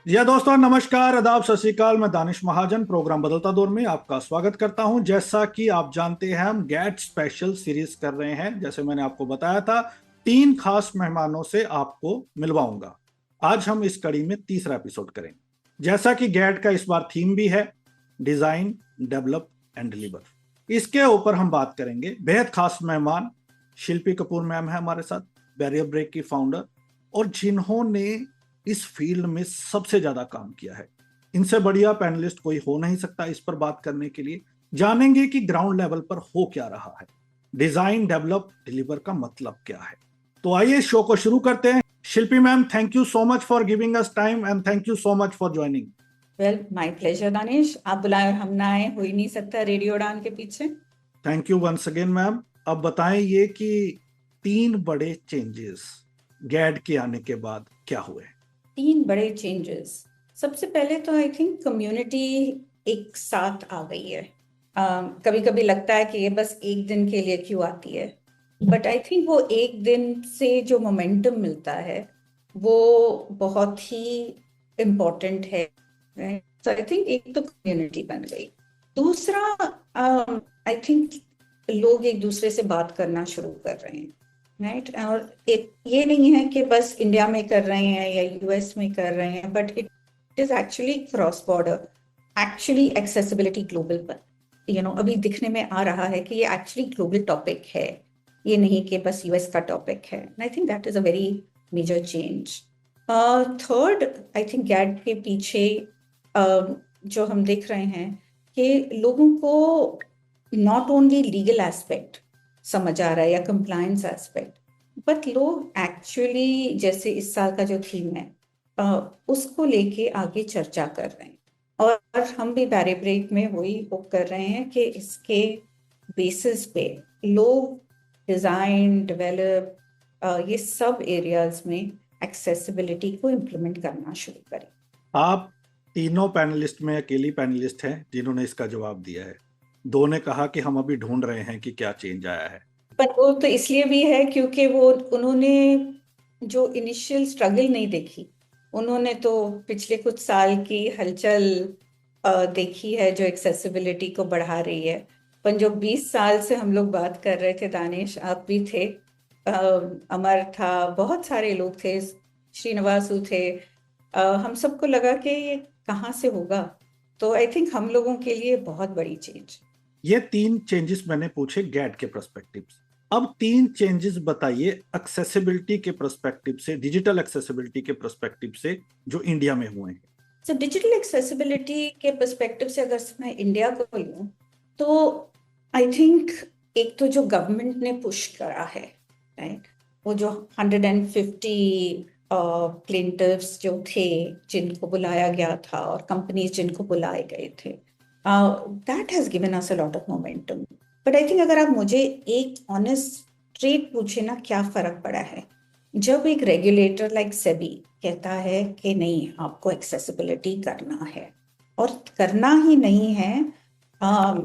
या दोस्तों, नमस्कार, आदाब, सत श्री अकाल। मैं दानिश महाजन प्रोग्राम बदलता दौर में आपका स्वागत करता हूं। जैसा कि आप जानते हैं, हम गेट स्पेशल सीरीज कर रहे हैं। जैसे मैंने आपको बताया था, 3 खास मेहमानों से आपको मिलवाऊंगा। आज हम इस कड़ी में तीसरा एपिसोड करेंगे। जैसा कि गेट का इस बार थीम भी है, डिजाइन, डेवलप एंड डिलीवर। इसके ऊपर हम बात करेंगे। बेहद खास मेहमान शिल्पी कपूर मैम है हमारे साथ, बैरियर ब्रेक की फाउंडर, और जिन्होंने इस फील्ड में सबसे ज्यादा काम किया है। इनसे बढ़िया पैनलिस्ट कोई हो नहीं सकता इस पर बात करने के लिए। जानेंगे कि ग्राउंड लेवल पर हो क्या रहा है, डिजाइन, डेवलप, डिलीवर का मतलब क्या है। तो आइए शो को शुरू करते हैं। Shilpi ma'am, thank you so much for giving us time and thank you so much for joining. Well, my pleasure Danish. आप बुलाए और हम ना आए, हो ही नहीं सकता रेडियो उड़ान के पीछे। Thank you once again ma'am. अब बताएं ये कि 3 बड़े चेंजेस गैड के आने के बाद क्या हुए। 3 बड़े चेंजेस। सबसे पहले तो आई थिंक कम्युनिटी एक साथ आ गई है। कभी कभी लगता है कि ये बस एक दिन के लिए क्यों आती है, बट आई थिंक वो एक दिन से जो मोमेंटम मिलता है वो बहुत ही इम्पोर्टेंट है। सो आई थिंक एक तो कम्युनिटी बन गई। दूसरा, आई थिंक लोग एक दूसरे से बात करना शुरू कर रहे हैं, राइट। और एक ये नहीं है कि बस इंडिया में कर रहे हैं या यूएस में कर रहे हैं, but it is actually cross border. Actually accessibility global पर अभी दिखने में आ रहा है कि ये एक्चुअली ग्लोबल टॉपिक है, ये नहीं कि बस यूएस का टॉपिक है। I think that is a very major change. Third, I think GAAD के पीछे जो हम देख रहे हैं कि लोगों को नॉट ओनली लीगल एस्पेक्ट समझ आ रहा है या कंप्लायंस एस्पेक्ट, बट लोग एक्चुअली जैसे इस साल का जो थीम है उसको लेके आगे चर्चा कर रहे हैं। और हम भी बैरे ब्रेक में वही होप कर रहे हैं कि इसके बेसिस पे लोग डिजाइन, डेवलप, ये सब एरियाज में एक्सेसिबिलिटी को इम्प्लीमेंट करना शुरू करें। आप तीनों पैनलिस्ट में अकेली पैनलिस्ट हैं जिन्होंने इसका जवाब दिया है। 2 ने कहा कि हम अभी ढूंढ रहे हैं कि क्या चेंज आया है। पर वो तो इसलिए भी है क्योंकि वो उन्होंने जो इनिशियल स्ट्रगल नहीं देखी, उन्होंने तो पिछले कुछ साल की हलचल देखी है जो एक्सेसिबिलिटी को बढ़ा रही है। पर जो 20 साल से हम लोग बात कर रहे थे, दानिश आप भी थे, अ, अमर था, बहुत सारे लोग थे, श्रीनिवासु थे, हम सबको लगा कि ये कहाँ से होगा। तो आई थिंक हम लोगों के लिए बहुत बड़ी चेंज। ये 3 चेंजेस मैंने पूछे गैट के पर्सपेक्टिव से। अब 3 चेंजेस बताइए एक्सेसिबिलिटी के पर्सपेक्टिव से, डिजिटल एक्सेसिबिलिटी के पर्सपेक्टिव से, जो इंडिया में हुए हैं। तो डिजिटल एक्सेसिबिलिटी के पर्सपेक्टिव से अगर मैं इंडिया को लूँ तो आई थिंक एक तो जो गवर्नमेंट ने पुश करा है, राइट, वो जो 150 प्लेंटिव्स जो थे जिनको बुलाया गया था और कंपनीज जिनको बुलाए गए थे, that has given us a lot of momentum. But I think अगर आप मुझे एक ऑनेस्ट स्ट्रेट पूछे ना, क्या फर्क पड़ा है जब एक रेगुलेटर लाइक सेबी कहता है कि नहीं, आपको एक्सेसिबिलिटी करना है, और करना ही नहीं है। आ,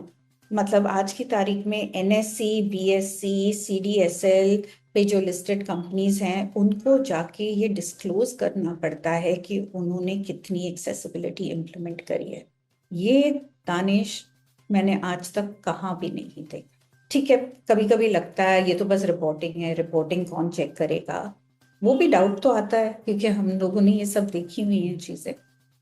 मतलब आज की तारीख में एनएससी, बीएससी, सीडीएसएल पे जो लिस्टेड कंपनीज हैं उनको जाके ये डिस्क्लोज करना पड़ता है कि उन्होंने कितनी एक्सेसिबिलिटी इम्प्लीमेंट करी है। ये, दानिश, मैंने आज तक कहाँ भी नहीं देखा। ठीक है, कभी कभी लगता है ये तो बस रिपोर्टिंग है, रिपोर्टिंग कौन चेक करेगा, वो भी डाउट तो आता है क्योंकि हम लोगों ने ये सब देखी हुई हैं चीजें।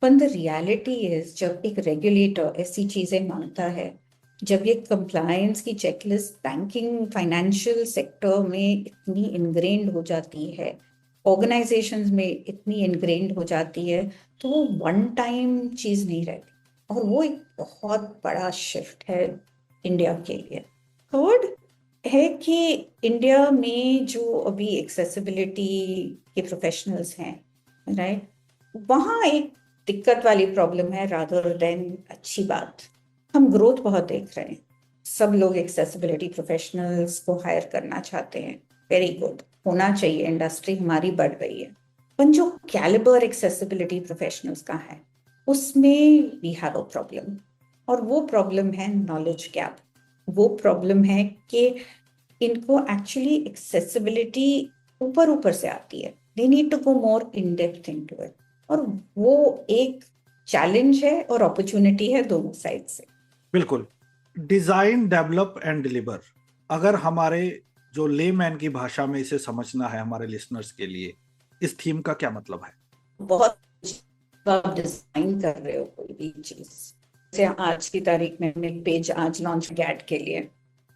पर द रियलिटी इज, जब एक रेगुलेटर ऐसी चीजें मांगता है, जब ये कंप्लायंस की चेकलिस्ट बैंकिंग फाइनेंशियल सेक्टर में इतनी इनग्रेन्ड हो जाती है, ऑर्गेनाइजेशंस में इतनी इनग्रेन्ड हो जाती है, तो वो वन टाइम चीज नहीं रहती। और वो एक बहुत बड़ा शिफ्ट है इंडिया के लिए। थर्ड है कि इंडिया में जो अभी एक्सेसिबिलिटी के प्रोफेशनल्स हैं, राइट, वहाँ एक दिक्कत वाली प्रॉब्लम है रादर देन अच्छी बात। हम ग्रोथ बहुत देख रहे हैं, सब लोग एक्सेसिबिलिटी प्रोफेशनल्स को हायर करना चाहते हैं, वेरी गुड, होना चाहिए, इंडस्ट्री हमारी बढ़ रही है। पर जो कैलिबर एक्सेसिबिलिटी प्रोफेशनल्स का है उसमें वी हैव अ प्रॉब्लम, और वो प्रॉब्लम है नॉलेज गैप। वो प्रॉब्लम है कि इनको एक्चुअली एक्सेसिबिलिटी ऊपर ऊपर से आती है, they need to go more in depth into it. और वो एक चैलेंज है और अपॉर्चुनिटी है दोनों साइड से। बिल्कुल। डिजाइन, डेवलप एंड डिलीवर, अगर हमारे जो लेमैन की भाषा में इसे समझना है हमारे लिसनर्स के लिए, इस थीम का क्या मतलब है? बहुत आप डिजाइन कर रहे हो कोई भी चीज, जैसे आज की तारीख में हमने एक पेज आज लॉन्च गैट के लिए,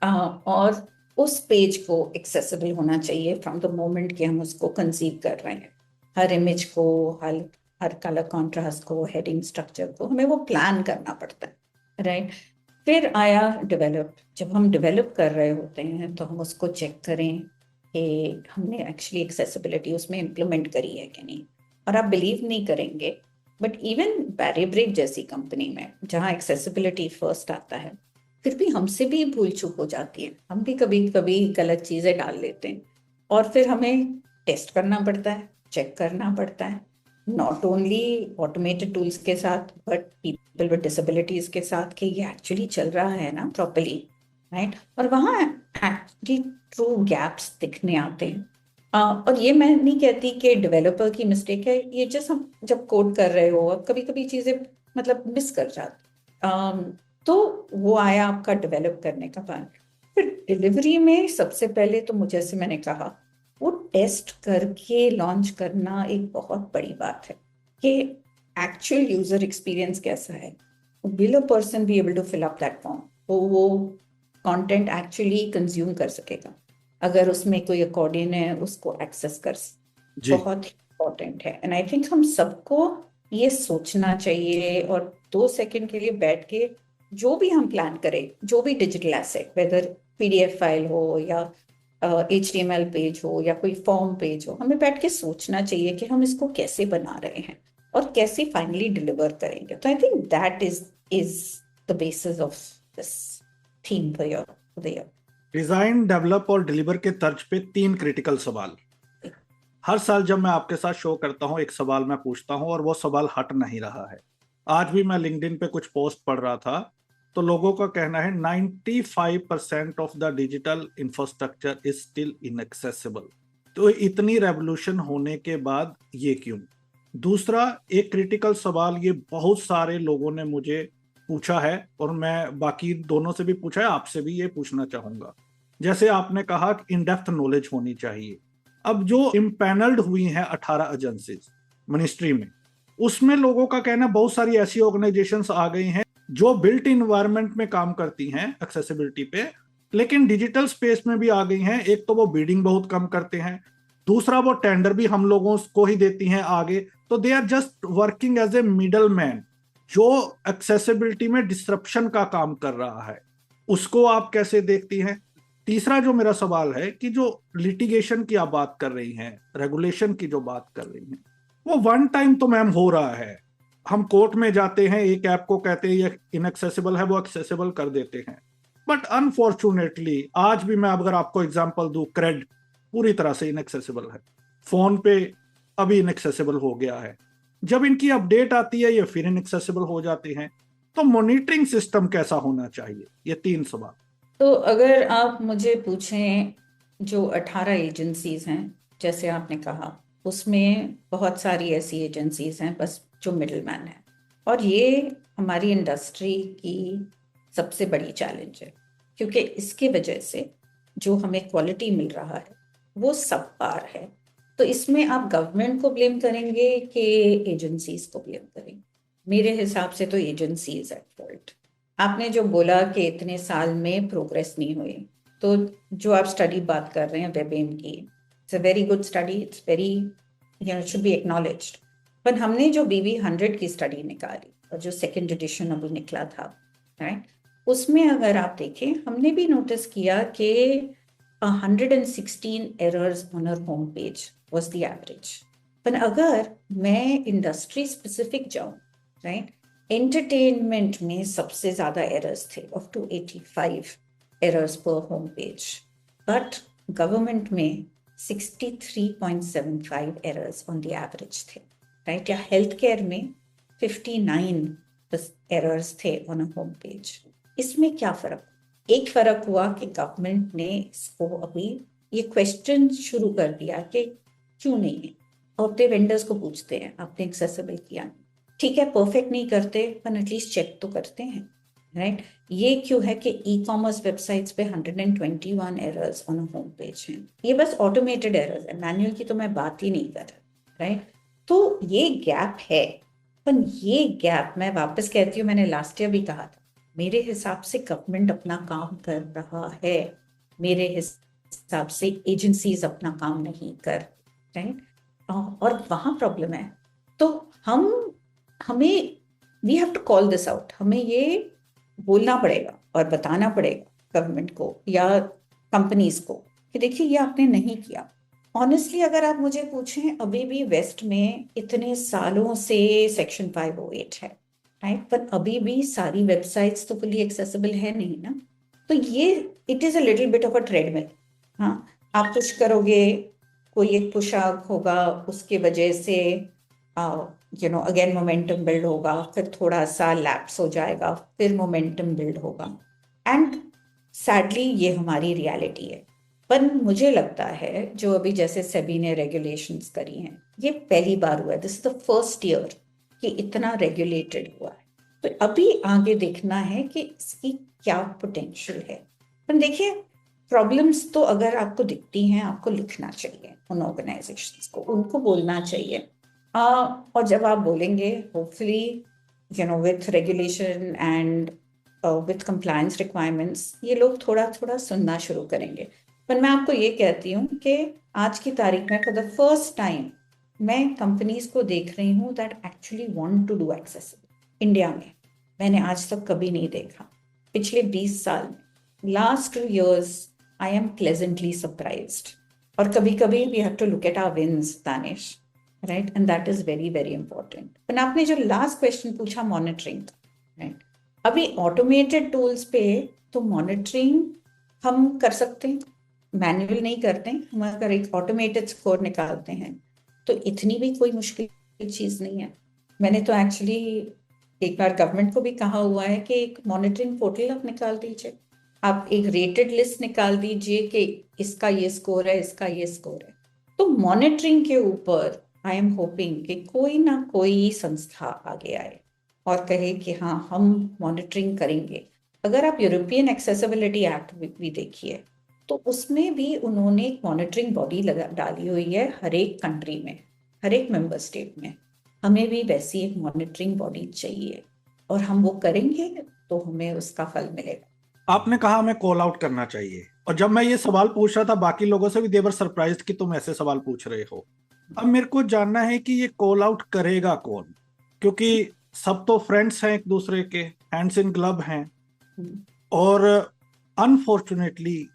और उस पेज को एक्सेसिबल होना चाहिए फ्रॉम द मोमेंट कि हम उसको कंसीव कर रहे हैं। हर इमेज को, हर हर कलर कॉन्ट्रास्ट को, हेडिंग स्ट्रक्चर को हमें वो प्लान करना पड़ता है, राइट। फिर आया डेवलप। जब हम डेवलप कर रहे होते हैं तो हम उसको चेक करें कि हमने एक्चुअली एक्सेसिबिलिटी उसमें इम्प्लीमेंट करी है कि नहीं। और आप बिलीव नहीं करेंगे, बट इवन बैरी ब्रेक जैसी कंपनी में जहाँ एक्सेसिबिलिटी फर्स्ट आता है, फिर भी हमसे भी भूल चूक हो जाती है। हम भी कभी कभी गलत चीजें डाल लेते हैं और फिर हमें टेस्ट करना पड़ता है, चेक करना पड़ता है, नॉट ओनली ऑटोमेटेड टूल्स के साथ बट पीपल विद डिसेबिलिटीज के साथ, कि ये एक्चुअली चल रहा है ना प्रॉपरली, राइट। और वहाँ एक्चुअली ट्रू गैप्स दिखने आते हैं। और ये मैं नहीं कहती कि डेवलपर की मिस्टेक है, ये जस्ट हम जब कोड कर रहे हो अब कभी कभी चीजें मतलब मिस कर जाती। तो वो आया आपका डेवलप करने का पार्ट। फिर डिलीवरी में सबसे पहले तो मुझे, जैसे मैंने कहा, वो टेस्ट करके लॉन्च करना एक बहुत बड़ी बात है कि एक्चुअल यूजर एक्सपीरियंस कैसा है। Will a person be able to fill up that form, वो कंटेंट एक्चुअली कंज्यूम कर सकेगा, अगर उसमें कोई अकॉर्डिंग है उसको एक्सेस कर जी। बहुत इंपॉर्टेंट है। एंड आई थिंक हम सबको ये सोचना चाहिए और 2 सेकंड के लिए बैठ के जो भी हम प्लान करें, जो भी digital asset, whether PDF file हो या HTML पेज हो या कोई फॉर्म पेज हो, हमें बैठ के सोचना चाहिए कि हम इसको कैसे बना रहे हैं और कैसे फाइनली डिलीवर करेंगे। तो I think that is the basis of this theme for the design, develop और डिलीवर के तर्ज पे 3 क्रिटिकल सवाल। हर साल जब मैं आपके साथ शो करता हूं एक सवाल मैं पूछता हूं और वो सवाल हट नहीं रहा है। आज भी मैं लिंक्डइन पे कुछ पोस्ट पढ़ रहा था, तो लोगों का कहना है 95% of the digital infrastructure is still inaccessible. तो इतनी रेवोल्यूशन होने के बाद ये क्यों? दूसरा एक क्रिटिकल सवाल ये बहुत सारे लोगों ने मुझे पूछा है और मैं बाकी दोनों से भी पूछा है, आपसे भी ये पूछना चाहूंगा। जैसे आपने कहा कि इन डेप्थ नॉलेज होनी चाहिए। अब जो इम्पैनल्ड हुई हैं 18 एजेंसीज मिनिस्ट्री में, उसमें लोगों का कहना बहुत सारी ऐसी ऑर्गेनाइजेशंस आ गई हैं जो बिल्ट इन्वायरमेंट में काम करती हैं एक्सेसिबिलिटी पे, लेकिन डिजिटल स्पेस में भी आ गई हैं। एक तो वो बीडिंग बहुत कम करते हैं, दूसरा वो टेंडर भी हम लोगों को ही देती हैं आगे। तो they are just working as a middle man, जो एक्सेसिबिलिटी में डिस्ट्रप्शन का काम कर रहा है। उसको आप कैसे देखती हैं? तीसरा जो मेरा सवाल है कि जो लिटिगेशन की आप बात कर रही हैं, रेगुलेशन की जो बात कर रही हैं, वो वन टाइम तो मैम हो रहा है। हम कोर्ट में जाते हैं, एक ऐप को कहते हैं ये इनएक्सेसिबल है, वो एक्सेसिबल कर देते हैं। बट अनफॉर्चुनेटली आज भी मैं अगर आपको एग्जांपल दूं, क्रेड पूरी तरह से इनएक्सेसिबल है, फोन पे अभी इनएक्सेसिबल हो गया है, जब इनकी अपडेट आती है ये फिर इनएक्सेसिबल हो जाते हैं। तो मॉनिटरिंग सिस्टम कैसा होना चाहिए? ये 3 सवाल। तो अगर आप मुझे पूछें, जो 18 एजेंसीज हैं जैसे आपने कहा, उसमें बहुत सारी ऐसी एजेंसीज हैं बस जो मिडिल मैन है, और ये हमारी इंडस्ट्री की सबसे बड़ी चैलेंज है, क्योंकि इसकी वजह से जो हमें क्वालिटी मिल रहा है वो सब पार है। तो इसमें आप गवर्नमेंट को ब्लेम करेंगे कि एजेंसीज को ब्लेम करेंगे? मेरे हिसाब से तो एजेंसीज एट फॉल्ट। आपने जो बोला कि इतने साल में प्रोग्रेस नहीं हुई, तो जो आप स्टडी बात कर रहे हैं वेबएम की, it's a very good study, it's very should be acknowledged. पर हमने जो BB100 की स्टडी निकाली और जो सेकेंड एडिशन अभी निकला था, राइट, उसमें अगर आप देखें हमने भी नोटिस किया कि 116 errors on our home page was the average. पर अगर मैं इंडस्ट्री स्पेसिफिक जाऊं, राइट, एंटरटेनमेंट में सबसे ज्यादा एरर्स थे ऑफ 285 एरर्स पर होम पेज, बट गवर्नमेंट में 63.75 एरर्स ऑन द एवरेज थे, राइट। या हेल्थ केयर में 59 एरर्स थे ऑन अ होम पेज। इसमें क्या फर्क? एक फर्क हुआ कि गवर्नमेंट ने इसको अभी ये क्वेश्चन शुरू कर दिया कि क्यों नहीं है। अपने वेंडर्स को पूछते हैं आपने एक्सेसिबल किया, ठीक है परफेक्ट नहीं करते पर एटलीस्ट चेक तो करते हैं, राइट। ये क्यों है कि ई कॉमर्स वेबसाइट्स पे 121 एरर्स ऑन होम पेज हैं, ये बस ऑटोमेटेड एरर्स है, मैनुअल की तो मैं बात ही नहीं कर रहा, राइट। तो ये गैप है, पर ये गैप मैं वापस कहती हूँ, मैंने लास्ट ईयर भी कहा था, मेरे हिसाब से गवर्नमेंट अपना काम कर रहा है, मेरे हिसाब से एजेंसीज अपना काम नहीं कर, राइट। और वहां प्रॉब्लम है। तो हमें we have to call this out, हमें ये बोलना पड़ेगा और बताना पड़ेगा गवर्नमेंट को या कंपनीज को कि देखिए ये आपने नहीं किया। ऑनेस्टली अगर आप मुझे पूछें, अभी भी वेस्ट में इतने सालों से सेक्शन 508 है, राइट, पर अभी भी सारी वेबसाइट्स तो फुली एक्सेसिबल है नहीं ना। तो ये it is a little bit of a treadmill. हाँ, आप पुश करोगे, कोई एक पुशाक होगा, उसके वजह से अगेन मोमेंटम बिल्ड होगा, फिर थोड़ा सा लैप्स हो जाएगा, फिर मोमेंटम बिल्ड होगा, एंड सैडली ये हमारी रियलिटी है। पर मुझे लगता है जो अभी जैसे सेबी ने रेगुलेशंस करी हैं, ये पहली बार हुआ है, this is the first year कि इतना रेगुलेटेड हुआ है। तो अभी आगे देखना है कि इसकी क्या पोटेंशियल है। पर देखिए, प्रॉब्लम्स तो अगर आपको दिखती हैं, आपको लिखना चाहिए उन ऑर्गेनाइजेशंस को, उनको बोलना चाहिए। और जब आप बोलेंगे, hopefully with regulation and with compliance requirements, ये लोग थोड़ा थोड़ा सुनना शुरू करेंगे। पर मैं आपको ये कहती हूँ कि आज की तारीख में फॉर द फर्स्ट टाइम मैं कंपनीज को देख रही हूँ that actually want to do accessible India में। मैंने आज तक कभी नहीं देखा पिछले 20 साल में। Last 2 years I am pleasantly surprised. और कभी कभी we have to look at our wins, Danish, right, and that is very very important. पर आपने जो लास्ट क्वेश्चन पूछा मॉनिटरिंग, राइट, अभी ऑटोमेटेड टूल्स पे तो मॉनिटरिंग हम कर सकते हैं, मैनुअल नहीं करते हैं। हम अगर एक ऑटोमेटेड स्कोर निकालते हैं तो इतनी भी कोई मुश्किल चीज नहीं है। मैंने तो एक्चुअली एक बार गवर्नमेंट को भी कहा हुआ है कि एक मॉनिटरिंग पोर्टल आप निकाल दीजिए, आप एक रेटेड लिस्ट निकाल दीजिए कि इसका ये स्कोर है, इसका ये स्कोर है। तो मॉनिटरिंग के ऊपर आई एम होपिंग कि कोई ना कोई संस्था आगे आए और कहे कि हाँ हम मॉनिटरिंग करेंगे। अगर आप यूरोपियन एक्सेसिबिलिटी एक्ट भी देखिए तो उसमें भी उन्होंने एक मॉनिटरिंग बॉडी लगा डाली हुई है हर एक कंट्री में, हर एक मेंबर स्टेट में। हमें भी वैसी एक मॉनिटरिंग बॉडी चाहिए और हम वो करेंगे तो हमें उसका फल मिलेगा। आपने कहा हमें कॉल आउट करना चाहिए, और जब मैं ये सवाल पूछ रहा था बाकी लोगों से भी देवर सरप्राइज कि तुम ऐसे सवाल पूछ रहे हो। अब मेरे को जानना है कि ये कॉल आउट करेगा कौन, क्योंकि सब तो फ्रेंड्स हैं एक दूसरे के, हैंड्स इन ग्लव हैं। और unfortunately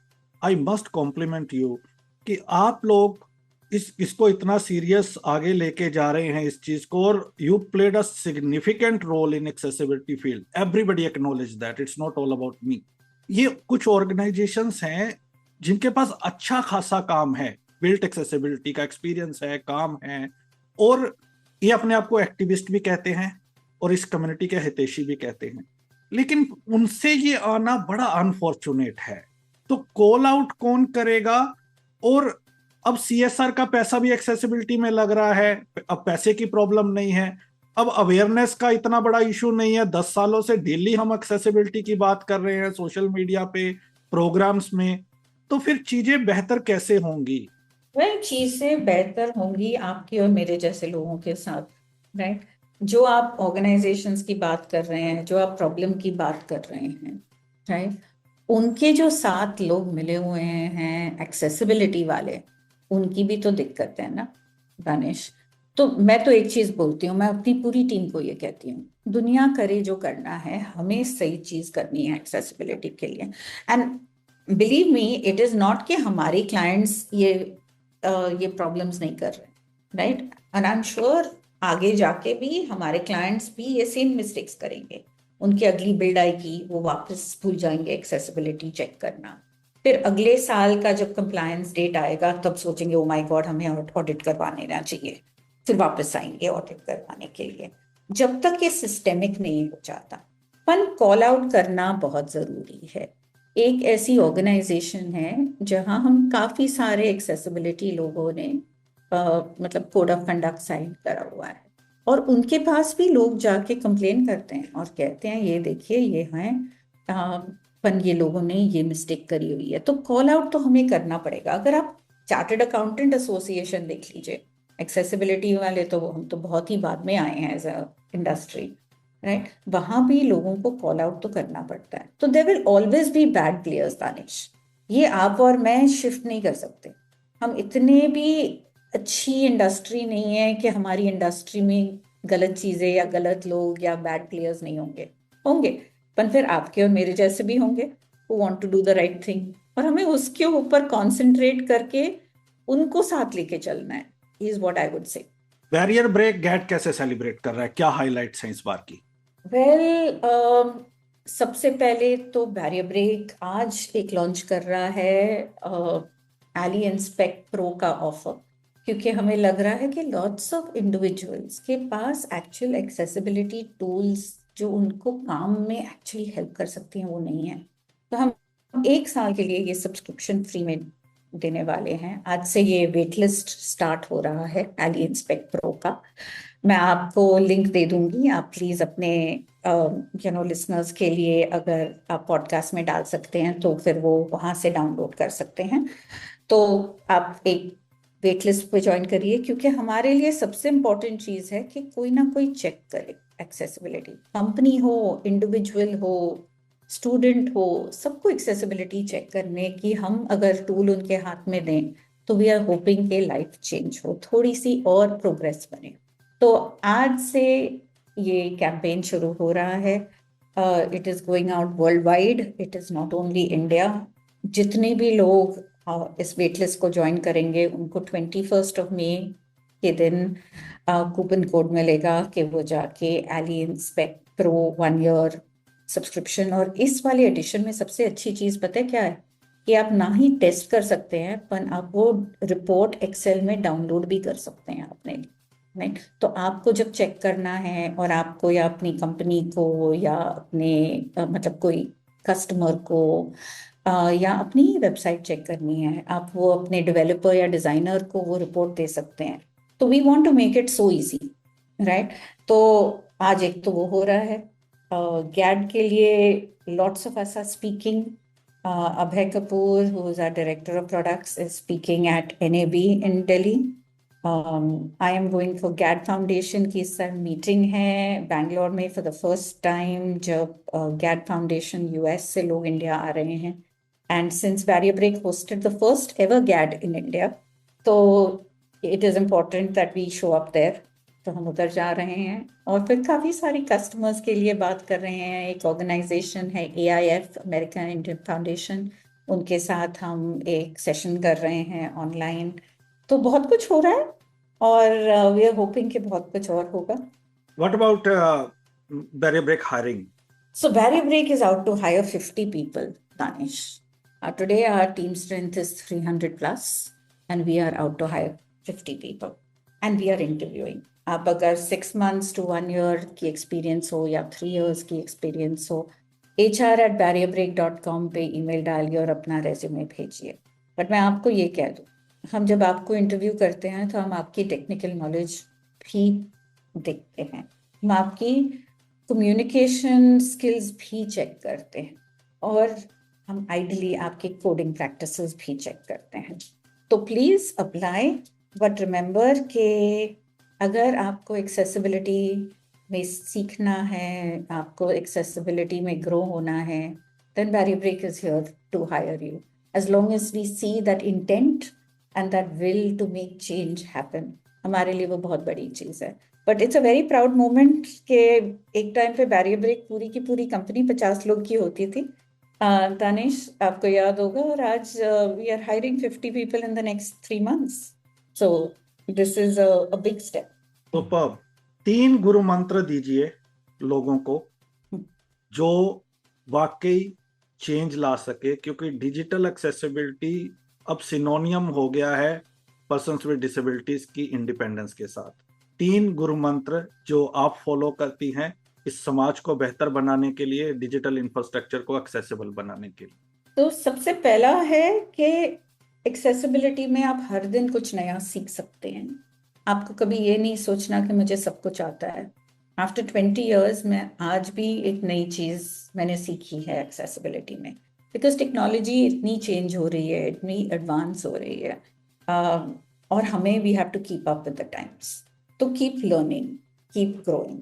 I must compliment you कि आप लोग इसको इतना सीरियस आगे लेके जा रहे हैं इस चीज को, और you played a significant role in accessibility field. Everybody acknowledge that, it's not all about me. ये कुछ ऑर्गेनाइजेशंस हैं जिनके पास अच्छा खासा काम है, बिल्ट एक्सेसिबिलिटी का एक्सपीरियंस है, काम है, और ये अपने आप को एक्टिविस्ट भी कहते हैं और इस कम्युनिटी के हितैषी भी कहते हैं, लेकिन उनसे ये आना बड़ा अनफॉर्चुनेट है। तो कॉल आउट कौन करेगा? और अब सीएसआर का पैसा भी एक्सेसिबिलिटी में लग रहा है, अब पैसे की प्रॉब्लम नहीं है, अब अवेयरनेस का इतना बड़ा इशू नहीं है। 10 सालों से डेली हम एक्सेसिबिलिटी की बात कर रहे हैं सोशल मीडिया पे, प्रोग्राम्स में। तो फिर चीजें बेहतर कैसे होंगी? वह चीजें बेहतर होंगी आपकी और मेरे जैसे लोगों के साथ, राइट। जो आप ऑर्गेनाइजेशंस की बात कर रहे हैं, जो आप प्रॉब्लम की बात कर रहे हैं, राइट, उनके जो साथ लोग मिले हुए हैं एक्सेसिबिलिटी वाले, उनकी भी तो दिक्कत है ना दानिश। तो मैं तो एक चीज बोलती हूँ, मैं अपनी पूरी टीम को ये कहती हूँ, दुनिया करे जो करना है, हमें सही चीज करनी है एक्सेसिबिलिटी के लिए। And believe me, it is not कि हमारे क्लाइंट्स ये प्रॉब्लम्स नहीं कर रहे, right, and I am sure आगे जाके भी हमारे क्लाइंट्स भी ये सेम मिस्टेक्स करेंगे। उनकी अगली बिल्ड आएगी, वो वापस भूल जाएंगे एक्सेसिबिलिटी चेक करना। फिर अगले साल का जब कंप्लायंस डेट आएगा तब सोचेंगे ओ माय गॉड हमें ऑडिट करवाने ना चाहिए, फिर वापस आएंगे ऑडिट करवाने के लिए। जब तक ये सिस्टेमिक नहीं हो जाता, पर कॉल आउट करना बहुत जरूरी है। एक ऐसी ऑर्गेनाइजेशन है जहां हम काफी सारे एक्सेसिबिलिटी लोगों ने मतलब कोड ऑफ कंडक्ट साइन करा हुआ है, और उनके पास भी लोग जाके कंप्लेन करते हैं और कहते हैं ये देखिए ये हैं, पर ये लोगों ने ये मिस्टेक करी हुई है। तो कॉल आउट तो हमें करना पड़ेगा। अगर आप चार्टर्ड अकाउंटेंट एसोसिएशन देख लीजिए, एक्सेसिबिलिटी वाले तो हम तो बहुत ही बाद में आए हैं एज अ इंडस्ट्री, राइट? वहां भी लोगों को कॉल आउट तो करना पड़ता है। तो there will always be bad players Danish, ये आप और मैं शिफ्ट नहीं कर सकते। हम इतने भी अच्छी इंडस्ट्री नहीं है कि हमारी इंडस्ट्री में गलत चीजें या गलत लोग या बैड प्लेयर्स नहीं होंगे। होंगे, पर फिर आपके और मेरे जैसे भी होंगे who want to do the right thing, और हमें उसके ऊपर कंसंट्रेट करके उनको साथ लेके चलना है, is what I would say. Barrier break GAAD कैसे सेलिब्रेट कर रहा है, क्या हाइलाइट्स हैं इस बार की? वेल, सबसे पहले तो बैरियर ब्रेक आज एक लॉन्च कर रहा है एली इंस्पेक्ट प्रो का ऑफर, क्योंकि हमें लग रहा है कि लॉट्स ऑफ इंडिविजुअल्स के पास एक्चुअल एक्सेसिबिलिटी टूल्स जो उनको काम में एक्चुअली हेल्प कर सकती हैं वो नहीं है। तो हम 1 साल के लिए ये सब्सक्रिप्शन फ्री में देने वाले हैं। आज से ये वेट लिस्ट स्टार्ट हो रहा है एली इंस्पेक्ट प्रो का। मैं आपको लिंक दे दूंगी, आप प्लीज अपने लिसनर्स के लिए अगर आप पॉडकास्ट में डाल सकते हैं तो फिर वो वहां से डाउनलोड कर सकते हैं। तो आप एक वेट लिस्ट पे ज्वाइन करिए, क्योंकि हमारे लिए सबसे इम्पोर्टेंट चीज है कि कोई ना कोई चेक करे एक्सेसिबिलिटी। कंपनी हो, इंडिविजुअल हो, स्टूडेंट हो, सबको एक्सेसिबिलिटी चेक करने की हम अगर टूल उनके हाथ में दें तो वी आर होपिंग के लाइफ चेंज हो, थोड़ी सी और प्रोग्रेस बने। तो आज से ये कैंपेन शुरू हो रहा है। It is going out world wide, it is not only India. जितने भी लोग इस वेटलिस्ट को ज्वाइन करेंगे उनको 21 मई के दिन कूपन कोड मिलेगा कि वो जाके Ally Inspect Pro 1 year subscription, और इस वाले एडिशन में सबसे अच्छी चीज पता है क्या है, कि आप ना ही टेस्ट कर सकते हैं पर आप वो रिपोर्ट एक्सेल में डाउनलोड भी कर सकते हैं अपने लिए, राइट? तो आपको जब चेक करना है और आपको या अपनी कंपनी को या अपने मतलब कोई कस्टमर को या अपनी वेबसाइट चेक करनी है, आप वो अपने डेवलपर या डिजाइनर को वो रिपोर्ट दे सकते हैं। तो we want to make it so easy, right? तो आज एक तो वो हो रहा है। गैड के लिए lots of us are speaking. Abhay Kapoor, who is our director of products, is speaking at NAB in Delhi. I am going for GAAD foundation की इस साल मीटिंग है बैंगलोर में फॉर द फर्स्ट टाइम, जब गैड फाउंडेशन US से लोग इंडिया आ रहे हैं। And since Barrier Break hosted the first ever GAAD in India, तो it is important that we show up there. तो हम उधर जा रहे हैं और फिर काफी सारी कस्टमर्स के लिए बात कर रहे हैं। एक ऑर्गेनाइजेशन है AIF, अमेरिकन इंडियन फाउंडेशन, उनके साथ हम एक सेशन कर रहे हैं ऑनलाइन। तो बहुत कुछ हो रहा है और वी आर होपिंग कि बहुत कुछ और होगा। What about barrier break hiring? So Barry Break is out to hire 50 people, Danish. Today our team strength is 300 plus and we are out to hire 50 people and we are interviewing. आप अगर 6 months to 1 year की experience हो या 3 years की experience हो, HR@barrierbreak.com पे email डालिए और अपना रेज्यूमे भेजिए। बट मैं आपको ये कह दूँ, हम जब आपको इंटरव्यू करते हैं तो हम आपकी टेक्निकल नॉलेज भी देखते हैं, हम आपकी कम्युनिकेशन स्किल्स भी चेक करते हैं और हम आइडियली आपके कोडिंग प्रैक्टिसेस भी चेक करते हैं। तो प्लीज अप्लाई, बट रिमेंबर कि अगर आपको एक्सेसिबिलिटी में सीखना है, आपको एक्सेसिबिलिटी में ग्रो होना है, then Barrier Break is here to hire you. As long as we see that intent and that will to make change happen, हमारे लिए वो बहुत बड़ी चीज है। But it's a very proud moment कि एक टाइम पे बैरियर ब्रेक पूरी की पूरी कंपनी 50 लोग की होती थी, दानिश आपको याद होगा, और आज we are hiring 50 people in the next 3 months. So this is a big step. Superb. 3 गुरु मंत्र दीजिए लोगों को जो वाकई चेंज ला सके, क्योंकि डिजिटल एक्सेसिबिलिटी अब सिनोनियम हो गया है पर्सन्स विद डिसेबिलिटीज की इंडिपेंडेंस के साथ। 3 गुरु मंत्र जो आप फॉलो करती हैं इस समाज को बेहतर बनाने के लिए, डिजिटल इंफ्रास्ट्रक्चर को एक्सेसिबल बनाने के लिए। तो सबसे पहला है कि एक्सेसिबिलिटी में आप हर दिन कुछ नया सीख सकते हैं। आपको कभी ये नहीं सोचना कि मुझे सब कुछ आता है। आफ्टर 20 years में आज भी एक नई चीज मैंने सीखी है एक्सेसिबिलिटी में, बिकॉज टेक्नोलॉजी इतनी चेंज हो रही है, इतनी एडवांस हो रही है, और हमें we have to keep up with the times. तो keep learning, keep growing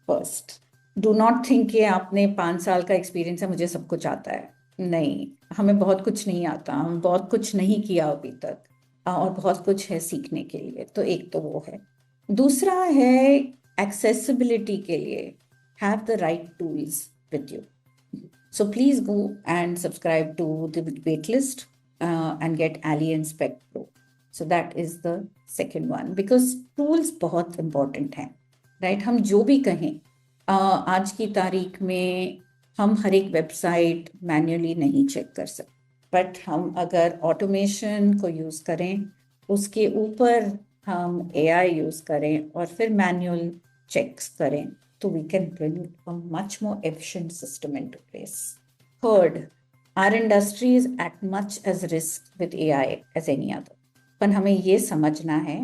first. Do not think कि आपने 5 साल का एक्सपीरियंस है, मुझे सब कुछ आता है। नहीं, हमें बहुत कुछ नहीं आता, हम बहुत कुछ नहीं किया अभी तक, और बहुत कुछ है सीखने के लिए। तो एक तो वो है। दूसरा है एक्सेसिबिलिटी के लिए have the right tools with you. So please go and subscribe to the wait list and get Ali and Spec Pro. So that is the second one, because tools बहुत important हैं, right? हम जो भी कहें, आज की तारीख में हम हर एक वेबसाइट मैन्युअली नहीं चेक कर सकते, बट हम अगर ऑटोमेशन को यूज़ करें, उसके ऊपर हम AI यूज़ करें और फिर मैनुअल चेक्स करें, so we can bring a much more efficient system into place. Third, our industry is at much as risk with AI as any other. पर हमें ये समझना है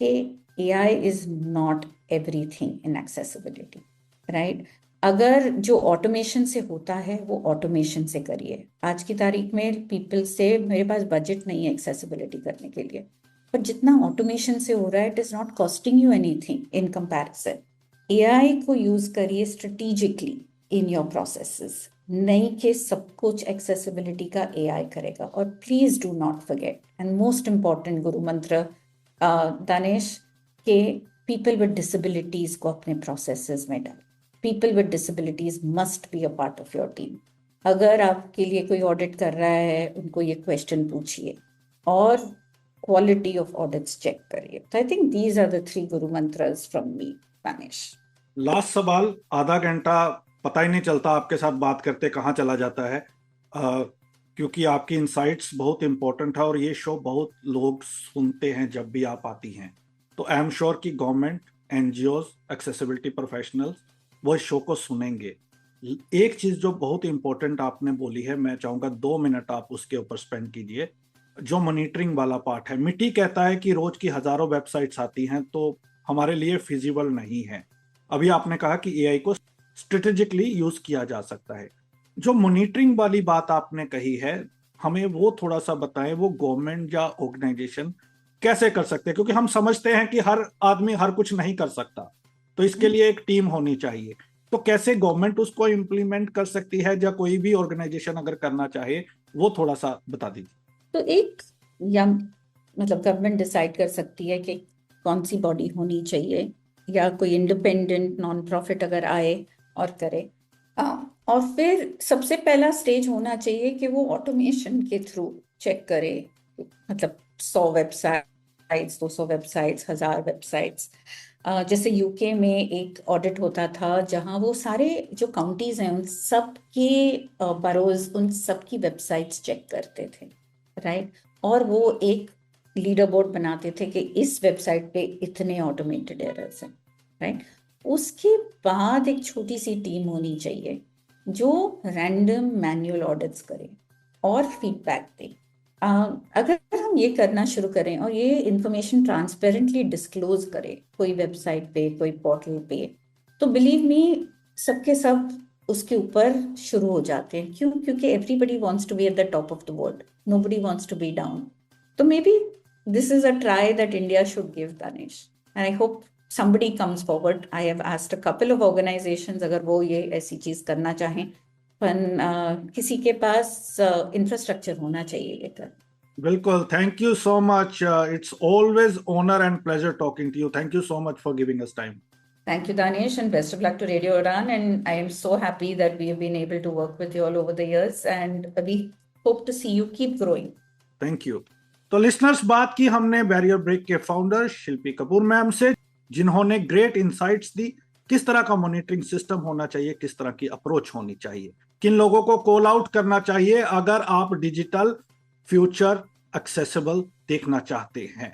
कि AI is not everything in accessibility, right? अगर जो automation से होता है वो ऑटोमेशन से करिए। आज की तारीख में पीपल से मेरे पास बजट नहीं है एक्सेसिबिलिटी करने के लिए, पर जितना ऑटोमेशन से हो रहा है, it is not costing you anything in comparison. AI को यूज करिए स्ट्रेटेजिकली इन योर प्रोसेसेस, नहीं कि सब कुछ एक्सेसिबिलिटी का AI करेगा। और please do not forget, and most important गुरु मंत्र दानिश, के पीपल विद डिसेबिलिटीज को अपने प्रोसेसेस में डाल। People with disabilities must be a part of your team. अगर आपके लिए कोई ऑडिट कर रहा है, उनको ये क्वेश्चन पूछिए और क्वालिटी ऑफ ऑडिट्स चेक करिए। तो I think these are the 3 guru mantras from me, Danish. Last सवाल, आधा घंटा पता ही नहीं चलता आपके साथ बात करते कहाँ चला जाता है, क्योंकि आपकी इनसाइट्स बहुत इंपॉर्टेंट है और ये शो बहुत लोग सुनते हैं जब भी आप आती हैं। तो आई एम श्योर कि गवर्नमेंट, NGOs, एक्सेसिबिलिटी प्रोफेशनल्स वो इस शो को सुनेंगे। एक चीज जो बहुत इंपॉर्टेंट आपने बोली है, मैं चाहूंगा 2 मिनट आप उसके ऊपर स्पेंड कीजिए। जो मॉनिटरिंग वाला पार्ट है, मिट्टी कहता है कि रोज की हजारों वेबसाइट्स आती हैं तो हमारे लिए फिजिबल नहीं है। अभी आपने कहा कि AI को स्ट्रेटेजिकली यूज किया जा सकता है। जो मॉनिटरिंग वाली बात आपने कही है, हमें वो थोड़ा सा बताएं। वो गवर्नमेंट या ऑर्गेनाइजेशन कैसे कर सकते हैं? क्योंकि हम समझते हैं कि हर आदमी हर कुछ नहीं कर सकता, तो इसके लिए एक टीम होनी चाहिए। तो कैसे गवर्नमेंट उसको इम्प्लीमेंट कर सकती है, या कोई भी ऑर्गेनाइजेशन अगर करना चाहे, वो थोड़ा सा बता दीजिए। तो एक, या मतलब गवर्नमेंट डिसाइड कर सकती है कि कौन सी बॉडी होनी चाहिए, या कोई इंडिपेंडेंट नॉन प्रॉफिट अगर आए और करे। और फिर सबसे पहला स्टेज होना चाहिए कि वो ऑटोमेशन के थ्रू चेक करे, मतलब 100 वेबसाइट्स, 200 वेबसाइट्स, 1000 वेबसाइट्स। जैसे यूके में एक ऑडिट होता था जहां वो सारे जो काउंटीज हैं उन सब के बरोज, उन सब की वेबसाइट्स चेक करते थे, राइट? और वो एक लीडर बोर्ड बनाते थे कि इस वेबसाइट पे इतने ऑटोमेटेड एरर्स हैं, राइट? उसके बाद एक छोटी सी टीम होनी चाहिए जो रैंडम मैनुअल ऑडिट्स करे और फीडबैक दे। अगर हम ये करना शुरू करें और ये इंफॉर्मेशन ट्रांसपेरेंटली डिस्क्लोज करें कोई वेबसाइट पे, कोई पोर्टल पे, तो बिलीव मी सबके सब उसके ऊपर शुरू हो जाते हैं। क्यों? क्योंकि everybody wants to be at the top of the world, nobody wants to be down. तो maybe this is a try that India should give, Danish, and I hope somebody comes forward. I have asked a couple of organizations अगर वो ये ऐसी चीज करना चाहें, पर किसी के पास इंफ्रास्ट्रक्चर होना चाहिए ये कर। बिल्कुल, thank you so much. It's always honour and pleasure talking to you. Thank you so much for giving us time. Thank you, Danish, and best of luck to Radio Udan. And I am so happy that we have been able to work with you all over the years, and we hope to see you keep growing. Thank you. तो listeners, बात की हमने barrier break के founder शिल्पी Kapoor ma'am से, जिन्होंने great insights दी। किस तरह का मॉनिटरिंग सिस्टम होना चाहिए, किस तरह की अप्रोच होनी चाहिए, किन लोगों को कॉल आउट करना चाहिए अगर आप डिजिटल फ्यूचर एक्सेसिबल देखना चाहते हैं।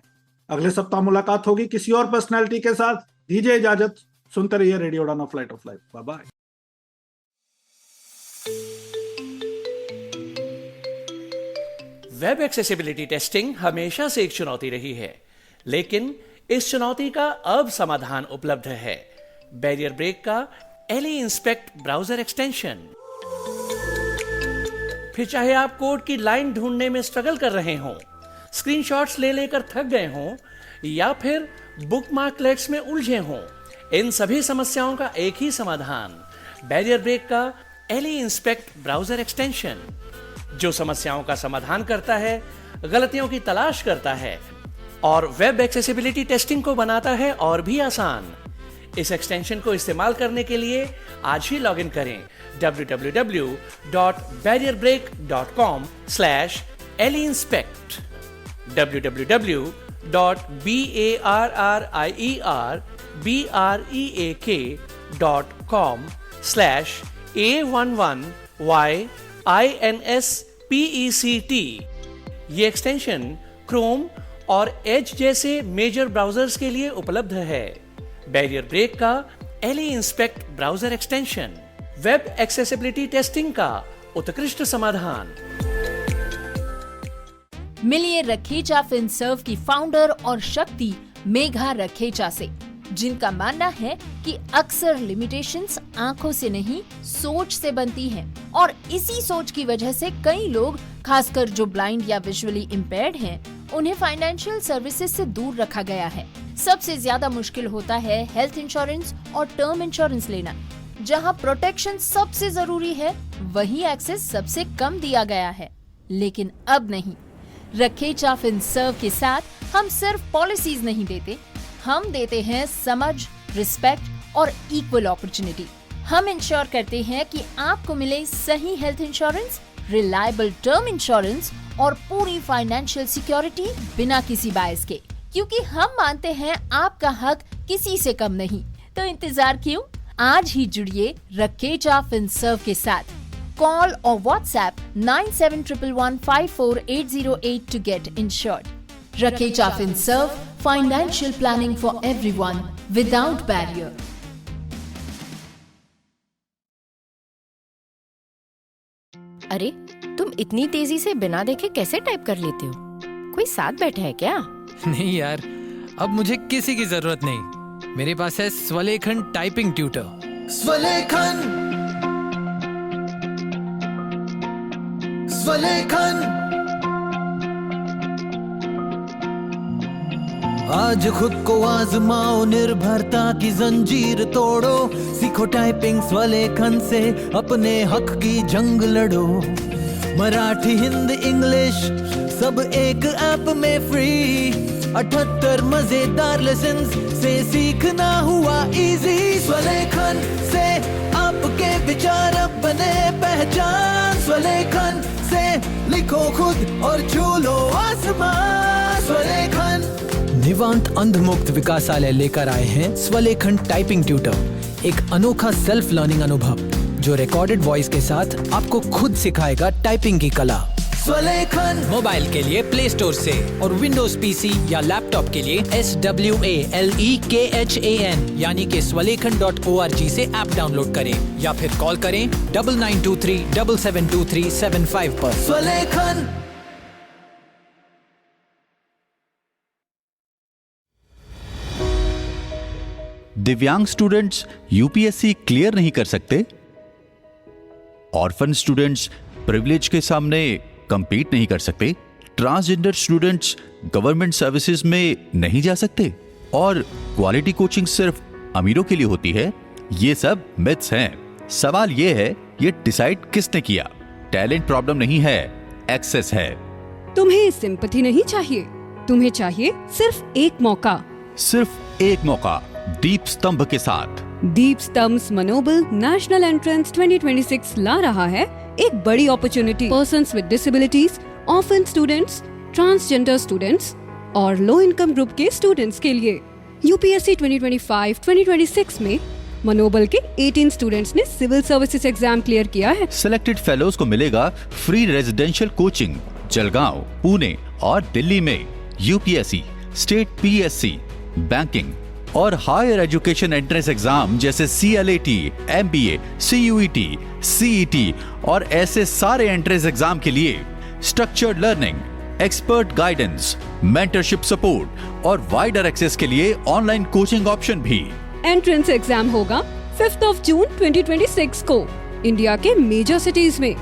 अगले सप्ताह मुलाकात होगी किसी और पर्सनैलिटी के साथ। दीजिए इजाजत, सुनते रहिए radio Udaan, flight of life. Bye bye. Web accessibility testing हमेशा से एक चुनौती रही है, लेकिन इस चुनौती का अब समाधान उपलब्ध है। बैरियर ब्रेक का एली इंस्पेक्ट ब्राउजर एक्सटेंशन। फिर चाहे आप कोड की लाइन ढूंढने में स्ट्रगल कर रहे हों, स्क्रीनशॉट्स ले लेकर थक गए हों, या फिर बुकमार्कलेट्स में उलझे हों, इन सभी समस्याओं का एक ही समाधान, बैरियर ब्रेक का एली इंस्पेक्ट ब्राउजर एक्सटेंशन, जो समस्याओं का समाधान करता है, गलतियों की तलाश करता है और वेब एक्सेसिबिलिटी टेस्टिंग को बनाता है और भी आसान। इस एक्सटेंशन को इस्तेमाल करने के लिए आज ही लॉगिन करें www.barrierbreak.com/eliinspect www.barrierbreak.com/A11YINSPECT। ये एक्सटेंशन क्रोम और एज जैसे मेजर ब्राउजर्स के लिए उपलब्ध है। बैरियर ब्रेक का Ally Inspect browser extension, web accessibility testing का उत्कृष्ट समाधान। मिलिए रखेचा फिनसर्व की फाउंडर और शक्ति मेघा रखेचा से, जिनका मानना है कि अक्सर लिमिटेशंस आंखों से नहीं सोच से बनती हैं और इसी सोच की वजह से कई लोग, खासकर जो ब्लाइंड या विजुअली इम्पेयर्ड हैं, उन्हें फाइनेंशियल सर्विसेज से दूर रखा गया है। सबसे ज्यादा मुश्किल होता है हेल्थ इंश्योरेंस और टर्म इंश्योरेंस लेना। जहां प्रोटेक्शन सबसे जरूरी है, वहीं एक्सेस सबसे कम दिया गया है। लेकिन अब नहीं, रखेचा फिनसर्व के साथ हम सिर्फ पॉलिसीज नहीं देते, हम देते हैं समझ, रिस्पेक्ट और इक्वल अपॉर्चुनिटी। हम इंश्योर करते हैं कि आपको मिले सही health insurance, reliable term insurance और पूरी फाइनेंशियल सिक्योरिटी बिना किसी बायस के, क्योंकि हम मानते हैं आपका हक किसी से कम नहीं। तो इंतजार क्यों? आज ही जुड़िए रखेचा फिनसर्व के साथ। Call or WhatsApp 9711154808 to get insured. Rakecha FinServ, financial planning for everyone without barrier. अरे, तुम इतनी तेजी से बिना देखे कैसे टाइप कर लेते हो? कोई साथ बैठा है क्या? नहीं यार, अब मुझे किसी की जरूरत नहीं। मेरे पास है स्वलेखन टाइपिंग ट्यूटर। स्वलेखन आज खुद को आजमाओ, निर्भरता की जंजीर तोड़ो, सीखो टाइपिंग स्वलेखन से, अपने हक की जंग लड़ो। मराठी, हिंदी, इंग्लिश सब एक ऐप में फ्री, 78 मजेदार लेसन्स से सीखना हुआ इजी। स्वलेखन से आपके विचार अब बने पहचान, स्वलेखन से लिखो खुद और छू लो आसमान। स्वलेखन निवांत अंधमुक्त विकासालय लेकर आए हैं स्वलेखन टाइपिंग ट्यूटर, एक अनोखा सेल्फ लर्निंग अनुभव जो रिकॉर्डेड वॉइस के साथ आपको खुद सिखाएगा टाइपिंग की कला। स्वलेखन मोबाइल के लिए प्ले स्टोर से और विंडोज पीसी या लैपटॉप के लिए SWALEKHAN यानी कि swalekhan.org से ऐप डाउनलोड करें या फिर कॉल करें 9923772375 पर। स्वलेखन दिव्यांग स्टूडेंट्स यूपीएससी क्लियर नहीं कर सकते? ऑर्फन स्टूडेंट्स प्रिविलेज के सामने कंपीट नहीं कर सकते? ट्रांसजेंडर स्टूडेंट्स गवर्नमेंट सर्विसेज में नहीं जा सकते? और क्वालिटी कोचिंग सिर्फ अमीरों के लिए होती है? ये सब मिथ्स हैं। सवाल ये है, ये डिसाइड किसने किया? टैलेंट प्रॉब्लम नहीं है, एक्सेस है। तुम्हें सिंपैथी नहीं चाहिए, तुम्हें चाहिए सिर्फ एक मौका। सिर्फ एक मौका, दीप स्तंभ के साथ। दीप स्तंभ मनोबल नेशनल एंट्रेंस 2026 ला रहा है एक बड़ी opportunity persons with disabilities, orphan students, transgender students और लो इनकम ग्रुप के स्टूडेंट्स के लिए। यूपीएससी 2025-2026 में मनोबल के 18 स्टूडेंट्स ने सिविल सर्विसेज एग्जाम क्लियर किया है। सिलेक्टेड फेलोज को मिलेगा free residential coaching Jalgaon, Pune और दिल्ली में। यूपीएससी, स्टेट पीएससी, बैंकिंग और हायर एजुकेशन एंट्रेंस एग्जाम जैसे CLAT, MBA, CUET, CET और ऐसे सारे एंट्रेंस एग्जाम के लिए structured learning, expert guidance, mentorship support और वाइडर एक्सेस के लिए ऑनलाइन कोचिंग ऑप्शन भी। एंट्रेंस एग्जाम होगा 5 जून 2026 को इंडिया के मेजर सिटीज में।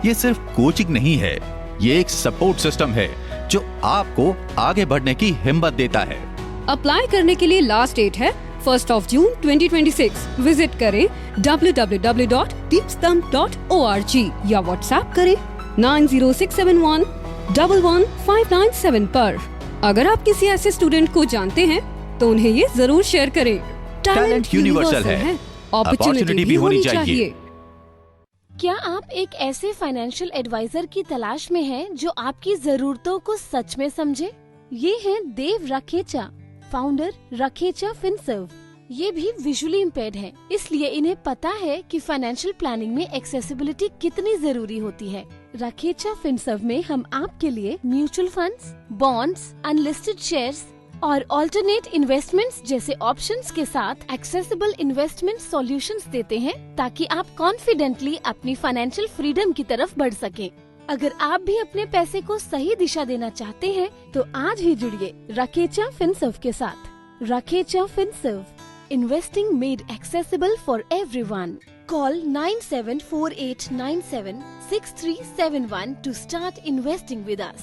ये सिर्फ कोचिंग नहीं है, ये एक सपोर्ट सिस्टम है जो आपको आगे बढ़ने की हिम्मत देता है। अप्लाई करने के लिए लास्ट डेट है 1 जून 2026। विजिट करें www.deepstump.org या व्हाट्सएप करें 9067111597 पर। अगर आप किसी ऐसे स्टूडेंट को जानते हैं तो उन्हें ये जरूर शेयर करें। टैलेंट यूनिवर्सल है, अपॉर्चुनिटी भी होनी चाहिए। क्या आप एक ऐसे फाइनेंशियल एडवाइजर की तलाश में हैं जो आपकी जरूरतों को सच में समझे? ये हैं देव रखेचा, फाउंडर रखेचा फिनसर्व। ये भी विजुअली इम्पेयर्ड हैं, इसलिए इन्हें पता है कि फाइनेंशियल प्लानिंग में एक्सेसिबिलिटी कितनी जरूरी होती है। रखेचा फिनसर्व में हम आपके लिए mutual funds, bonds, unlisted shares और ऑल्टरनेट इन्वेस्टमेंट्स जैसे ऑप्शंस के साथ एक्सेसिबल इन्वेस्टमेंट सॉल्यूशंस देते हैं ताकि आप कॉन्फिडेंटली अपनी फाइनेंशियल फ्रीडम की तरफ बढ़ सकें। अगर आप भी अपने पैसे को सही दिशा देना चाहते हैं तो आज ही जुड़िए रखेचा फिनसर्व के साथ। Rakhecha Finserv, investing made accessible for everyone. Call 9748976371 to start investing with us.